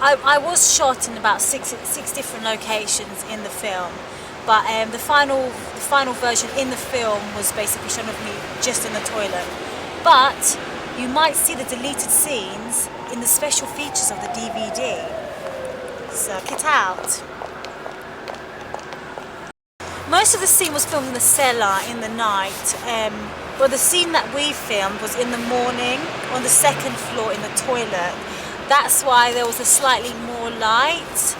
I was shot in about six different locations in the film, but the final version in the film was basically shown of me just in the toilet. But you might see the deleted scenes in the special features of the DVD. So check it out. Most of the scene was filmed in the cellar in the night, but the scene that we filmed was in the morning on the second floor in the toilet. That's why there was a slightly more light.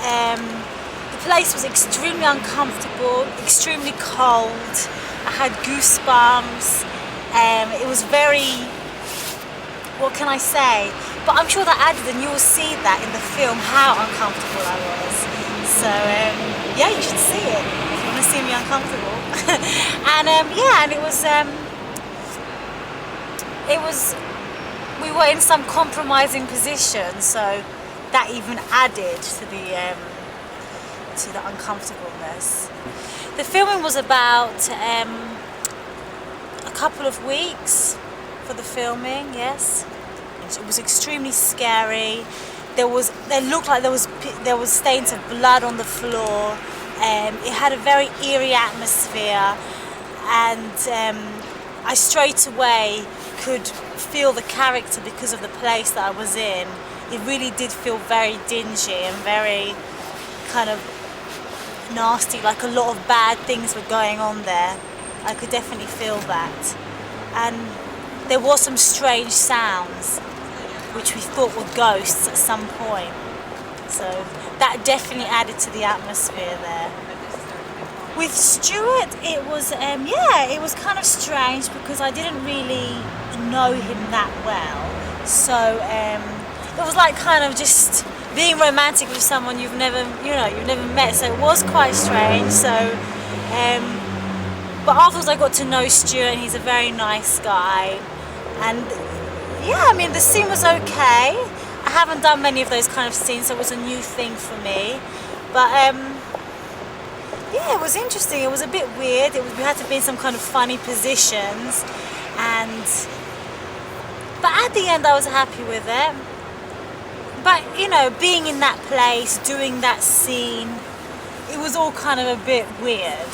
The place was extremely uncomfortable, extremely cold. I had goosebumps. It was very, what can I say? But I'm sure that added, and you will see that in the film, how uncomfortable I was. So yeah, you should see it if you want to see me uncomfortable. And yeah, and it was, we were in some compromising position, so that even added to the uncomfortableness. The filming was about a couple of weeks for the filming, yes. It was extremely scary. There looked like there was stains of blood on the floor. It had a very eerie atmosphere, and I straight away could feel the character because of the place that I was in. It really did feel very dingy and very kind of nasty, like a lot of bad things were going on there. I could definitely feel that. And there were some strange sounds which we thought were ghosts at some point. So that definitely added to the atmosphere there. With Stuart, it was yeah, it was kind of strange because I didn't really know him that well. So it was like kind of just being romantic with someone you've never met. So it was quite strange. So but afterwards I got to know Stuart, and he's a very nice guy. And yeah, I mean, the scene was okay. I haven't done many of those kind of scenes, so it was a new thing for me. But yeah, it was interesting. It was a bit weird. We had to be in some kind of funny positions, but at the end I was happy with it. But you know, being in that place, doing that scene, it was all kind of a bit weird.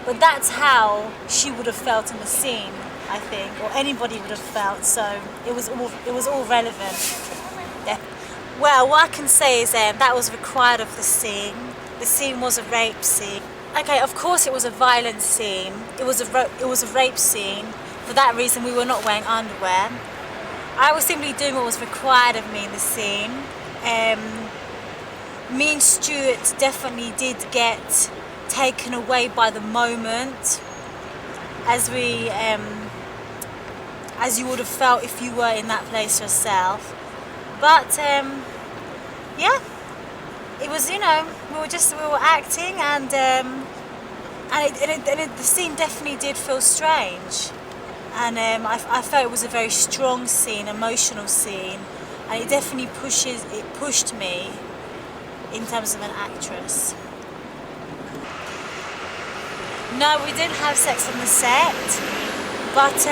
But that's how she would have felt in the scene, I think, or anybody would have felt. So it was all relevant. Yeah. Well, what I can say is that was required of the scene. The scene was a rape scene. Okay, of course it was a violent scene. It was a rape scene. For that reason, we were not wearing underwear. I was simply doing what was required of me in the scene. Me and Stuart definitely did get taken away by the moment, as you would have felt if you were in that place yourself. But yeah, it was, you know, we were acting, and the scene definitely did feel strange, and I felt it was a very strong scene, emotional scene, and it definitely pushed me in terms of an actress. No, we didn't have sex on the set, but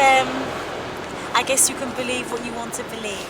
I guess you can believe what you want to believe.